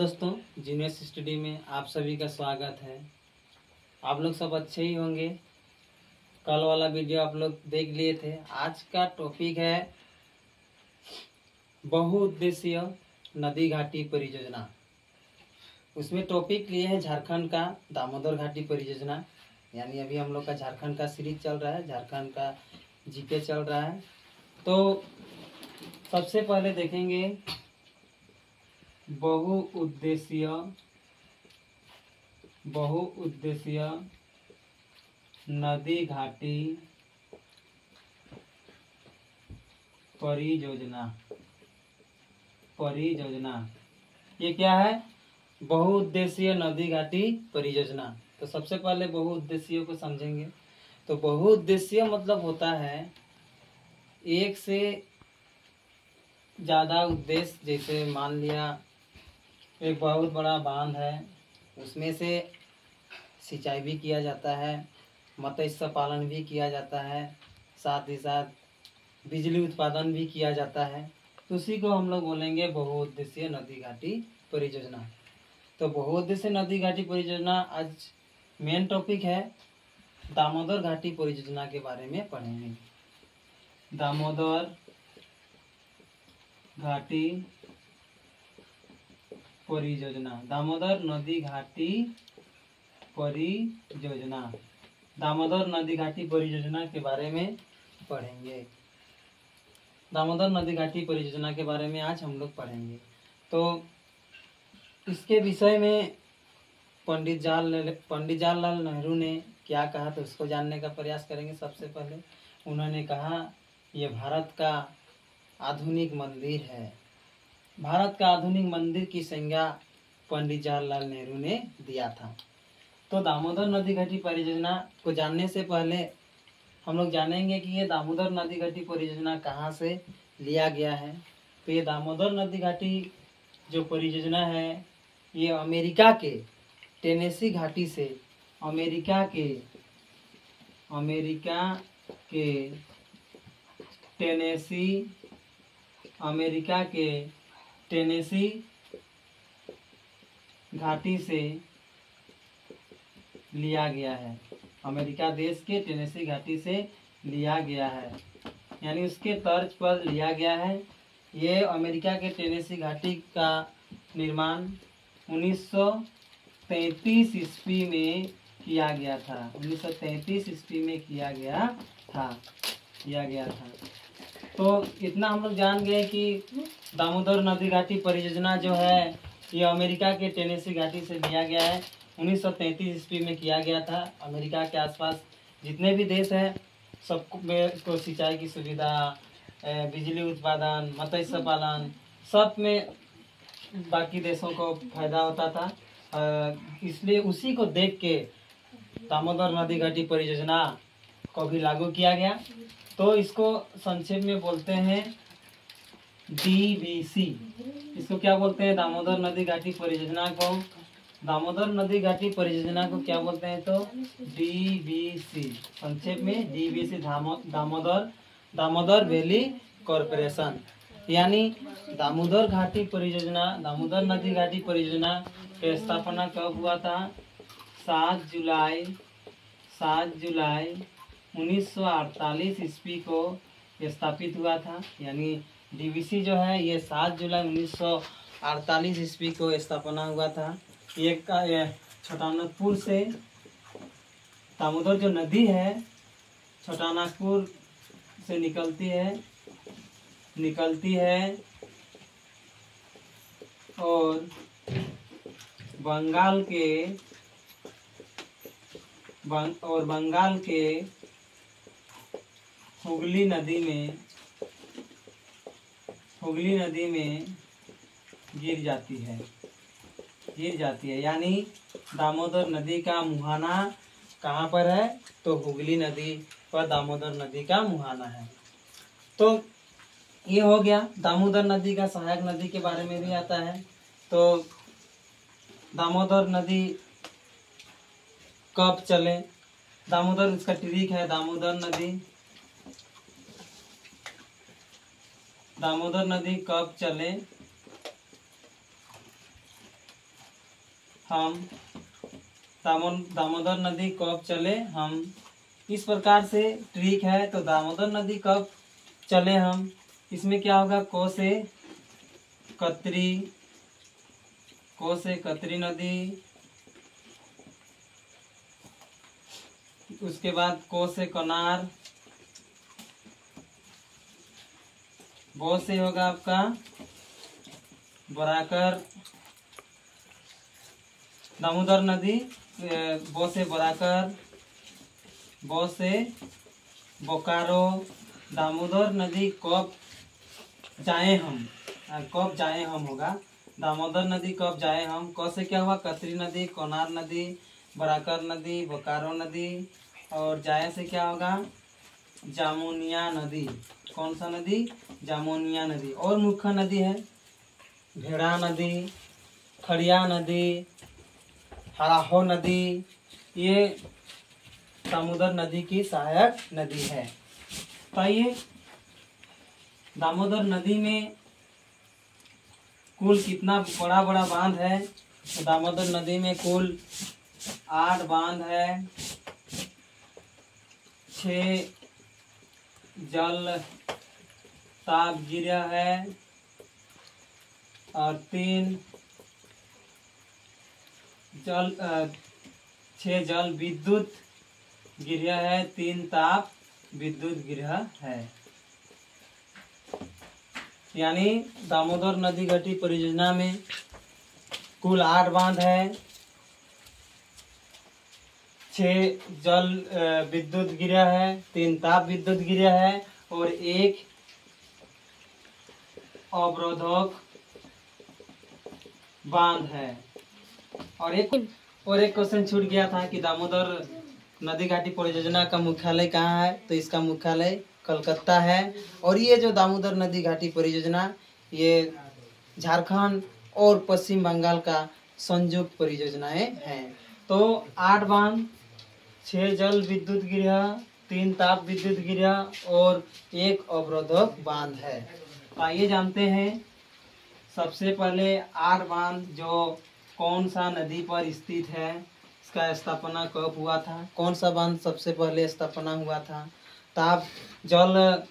दोस्तों, genius study में आप सभी का स्वागत है। आप लोग सब अच्छे ही होंगे। कल वाला वीडियो आप लोग देख लिए थे। आज का टॉपिक है बहुउद्देशीय नदी घाटी परियोजना। उसमें टॉपिक लिए है झारखंड का दामोदर घाटी परियोजना। यानी अभी हम लोग का झारखंड का सीरीज चल रहा है, झारखंड का जीके चल रहा है। तो सबसे पहले देखेंगे बहुउद्देशीय नदी घाटी परियोजना। ये क्या है? बहुउद्देशीय नदी घाटी परियोजना। तो सबसे पहले बहुउद्देशीय को समझेंगे। तो बहुउद्देशीय मतलब होता है एक से ज़्यादा उद्देश्य। जैसे मान लिया एक बहुत बड़ा बांध है, उसमें से सिंचाई भी किया जाता है, मत्स्य पालन भी किया जाता है, साथ ही साथ बिजली उत्पादन भी किया जाता है। तो उसी को हम लोग बोलेंगे बहुउद्देशीय नदी घाटी परियोजना। तो बहुउद्देशीय नदी घाटी परियोजना आज मेन टॉपिक है। दामोदर घाटी परियोजना के बारे में पढ़ेंगे। दामोदर घाटी परियोजना, दामोदर नदी घाटी परियोजना, दामोदर नदी घाटी परियोजना के बारे में पढ़ेंगे। दामोदर नदी घाटी परियोजना के बारे में आज हम लोग पढ़ेंगे। तो इसके विषय में पंडित जवाहरलाल नेहरू ने क्या कहा, तो उसको जानने का प्रयास करेंगे। सबसे पहले उन्होंने कहा ये भारत का आधुनिक मंदिर है। भारत का आधुनिक मंदिर की संज्ञा पंडित जवाहरलाल नेहरू ने दिया था। तो दामोदर नदी घाटी परियोजना को जानने से पहले हम लोग जानेंगे कि ये दामोदर नदी घाटी परियोजना कहाँ से लिया गया है। तो ये दामोदर नदी घाटी जो परियोजना है ये अमेरिका के टेनेसी घाटी से, अमेरिका के टेनेसी घाटी से लिया गया है। अमेरिका देश के टेनेसी घाटी से लिया गया है, यानी उसके तर्ज पर लिया गया है। ये अमेरिका के टेनेसी घाटी का निर्माण 1933 ईस्वी में किया गया था। 1933 ईस्वी में किया गया था। तो इतना हम लोग जान गए कि दामोदर नदी घाटी परियोजना जो है ये अमेरिका के टेनेसी घाटी से लिया गया है। 1933 ईस्वी में किया गया था। अमेरिका के आसपास जितने भी देश हैं सबको सिंचाई की सुविधा, बिजली उत्पादन, मत्स्य पालन, सब में बाकी देशों को फायदा होता था। इसलिए उसी को देख के दामोदर नदी घाटी परियोजना को भी लागू किया गया। तो इसको संक्षेप में बोलते हैं DVC। इसको क्या बोलते हैं? दामोदर नदी घाटी परियोजना को, दामोदर नदी घाटी परियोजना को क्या बोलते हैं? तो DVC, संक्षेप में DVC, दामोदर वैली कॉरपोरेशन। यानी दामोदर घाटी परियोजना, दामोदर नदी घाटी परियोजना की स्थापना कब हुआ था? 7 जुलाई 1948 ईस्वी को स्थापित हुआ था। यानी DVC जो है ये 7 जुलाई 1948 ईस्वी को स्थापना हुआ था। ये छोटानागपुर से, दामोदर जो नदी है छोटानागपुर से निकलती है और बंगाल के हुगली नदी में गिर जाती है। यानी दामोदर नदी का मुहाना कहाँ पर है? तो हुगली नदी पर दामोदर नदी का मुहाना है। तो ये हो गया। दामोदर नदी का सहायक नदी के बारे में भी आता है। तो दामोदर नदी कब चले? दामोदर इसका ट्रिक है। दामोदर नदी कब चले? हम दामोदर नदी कब चले हम, इस प्रकार से ट्रिक है। तो दामोदर नदी कब चले हम, इसमें क्या होगा, को से कतरी नदी, उसके बाद को से कोनार, बो से होगा आपका बराकर, दामोदर नदी बो से बराकर, बो से बोकारो। दामोदर नदी कब जाए हम, कब जाए हम होगा, दामोदर नदी कब जाए हम, क से क्या हुआ, कतरी नदी, कोनार नदी, बराकर नदी, बोकारो नदी, और जाए से क्या होगा, जामुनिया नदी। कौन सा नदी, जामुनिया नदी। और मुख्य नदी है भेड़ा नदी, खड़िया नदी, हराहो नदी, ये दामोदर नदी की सहायक नदी है। तो ये दामोदर नदी में कुल कितना बड़ा बड़ा बांध है, तो दामोदर नदी में कुल 8 बांध है, 6 जल ताप गिरा है, और 6 जल विद्युत गिरा है, 3 ताप विद्युत गिरा है। यानी दामोदर नदी घाटी परियोजना में कुल 8 बांध है, 6 जल विद्युत गिरा है, 3 ताप विद्युत गिरा है, और 1 अवरोधक बांध है। और एक क्वेश्चन छूट गया था कि दामोदर नदी घाटी परियोजना का मुख्यालय कहाँ है, तो इसका मुख्यालय कलकत्ता है। और ये जो दामोदर नदी घाटी परियोजना ये झारखंड और पश्चिम बंगाल का संयुक्त परियोजनाएं हैं। तो 8 बांध, 6 जल विद्युत गृह, 3 ताप विद्युत गृह और 1 अवरोधक बांध है। आइए जानते हैं सबसे पहले 8 बांध जो कौन सा नदी पर स्थित है, इसका स्थापना कब हुआ था, कौन सा बांध सबसे पहले स्थापना हुआ था। ताप जल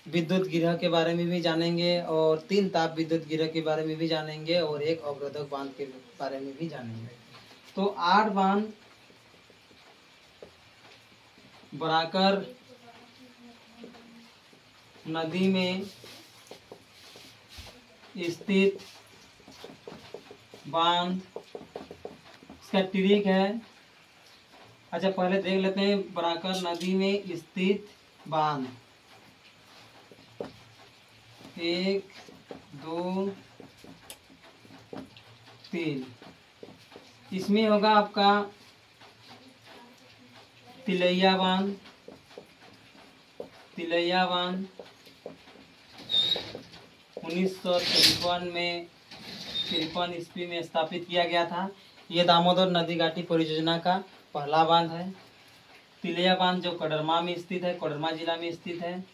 विद्युत गृह के बारे में भी जानेंगे, और 3 ताप विद्युत गृह के बारे में भी जानेंगे, और 1 अवरोधक बांध के बारे में भी जानेंगे। तो 8 बांध बराकर नदी में स्थित बांध, इसका ट्रिक है। अच्छा पहले देख लेते हैं बराकर नदी में स्थित बांध। 1 2 3 इसमें होगा आपका तिलैया बांध। तिलैया बांध 1953 में 53 ईस्वी में स्थापित किया गया था। ये दामोदर नदी घाटी परियोजना का पहला बांध है। तिलैया बांध जो कोडरमा में स्थित है, कोडरमा जिला में स्थित है।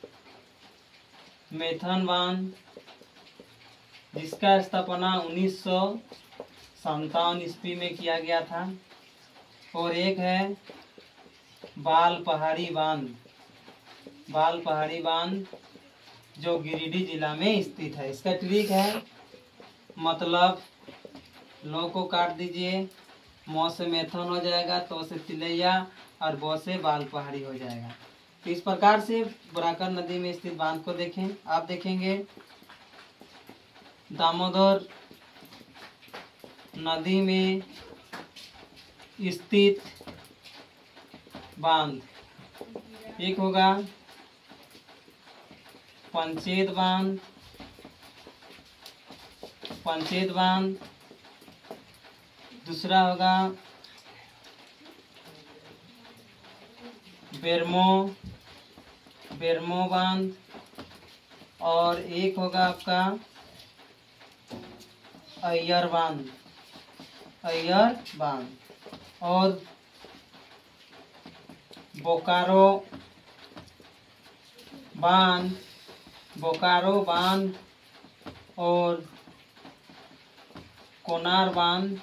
मैथन बांध जिसका स्थापना 1957 ईस्वी में किया गया था। और एक है बाल पहाड़ी बांध। बाल पहाड़ी बांध जो गिरिडीह जिला में स्थित है। इसका ट्रिक है, मतलब लो को काट दीजिए, मौ से मैथन हो जाएगा, तो से तिलैया और बो से बाल पहाड़ी हो जाएगा। तो इस प्रकार से बराकर नदी में स्थित बांध को देखें। आप देखेंगे दामोदर नदी में स्थित बांध एक होगा पंचेत बांध। पंचेत बांध दूसरा होगा बेरमो बांध, और एक होगा आपका अय्यर बांध। और बोकारो बांध और कोनार बांध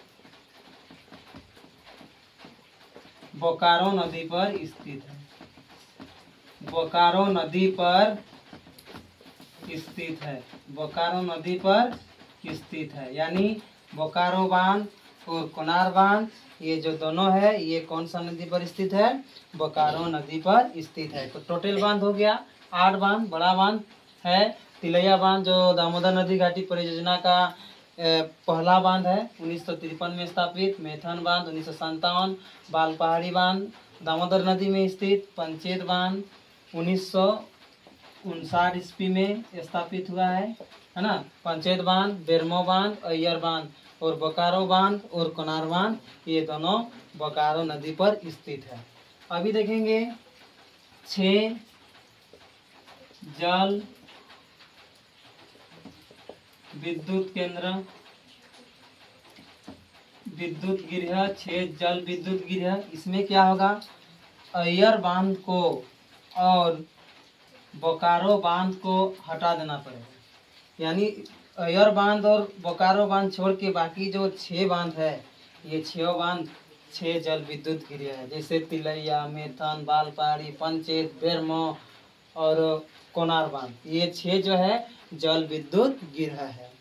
बोकारो नदी पर स्थित है। बोकारो नदी पर स्थित है। बोकारो नदी पर स्थित है, यानी बोकारो बांध और कोनार बांध ये जो दोनों है ये कौन सा नदी पर स्थित है? बोकारो नदी पर स्थित है। तो टोटल बांध हो गया 8 बांध। बड़ा बांध है तिलैया बांध जो दामोदर नदी घाटी परियोजना का पहला बांध है 1953 में स्थापित। मैथन बांध 1957। बाल पहाड़ी बांध दामोदर नदी में स्थित। पंचेत बांध 1959 ईस्वी में स्थापित हुआ है ना। पंचेत बांध, बेरमो बांध, अय्यर बांध और बोकारो बांध और कोनार बांध ये दोनों बोकारो नदी पर स्थित है। अभी देखेंगे 6 जल विद्युत केंद्र, विद्युत गृह, 6 जल विद्युत गृह। इसमें क्या होगा? अय्यर बांध को और बोकारो बांध को हटा देना पड़ेगा, यानी अय्यर बांध और बोकारो बांध छोड़ के बाकी जो 6 बांध है ये 6 बांध 6 जल विद्युत गृह है, जैसे तिलैया, मैथन, बाल पहाड़ी, पंचेत, बेरमो और कोनार बांध ये 6 जो है जल विद्युत गृह है।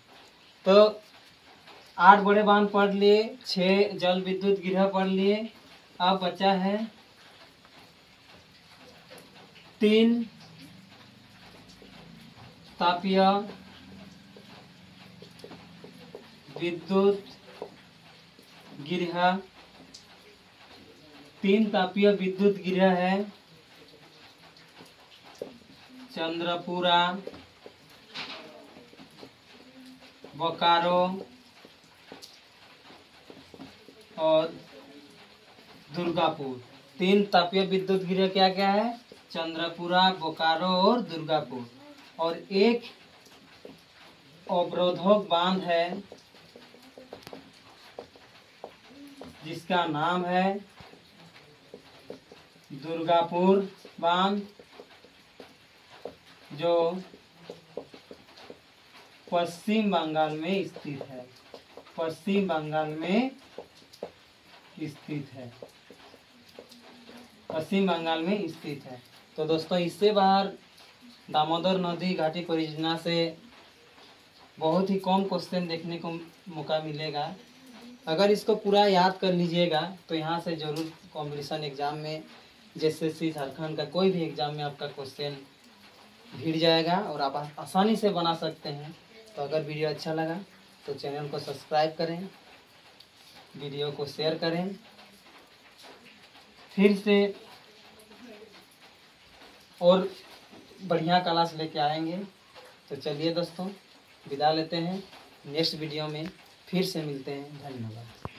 तो 8 बड़े बांध पढ़ लिए, 6 जल विद्युत गृह पढ़ लिए। अब बचा है 3 तापीय विद्युत गृह। 3 तापीय विद्युत गृह है चंद्रपुरा, बोकारो और दुर्गापुर। 3 तापीय विद्युत गृह क्या क्या है? चंद्रपुरा, बोकारो और दुर्गापुर। और एक अवरोधक बांध है जिसका नाम है दुर्गापुर बांध, जो पश्चिम बंगाल में स्थित है। पश्चिम बंगाल में स्थित है। पश्चिम बंगाल में स्थित है। तो दोस्तों इससे बाहर दामोदर नदी घाटी परियोजना से बहुत ही कम क्वेश्चन देखने को मौका मिलेगा। अगर इसको पूरा याद कर लीजिएगा तो यहाँ से जरूर कॉम्पिटिशन एग्जाम में JSSC झारखंड का कोई भी एग्जाम में आपका क्वेश्चन भिड़ जाएगा और आप आसानी से बना सकते हैं। तो अगर वीडियो अच्छा लगा तो चैनल को सब्सक्राइब करें, वीडियो को शेयर करें। फिर से और बढ़िया क्लास लेके आएंगे। तो चलिए दोस्तों विदा लेते हैं, नेक्स्ट वीडियो में फिर से मिलते हैं। धन्यवाद।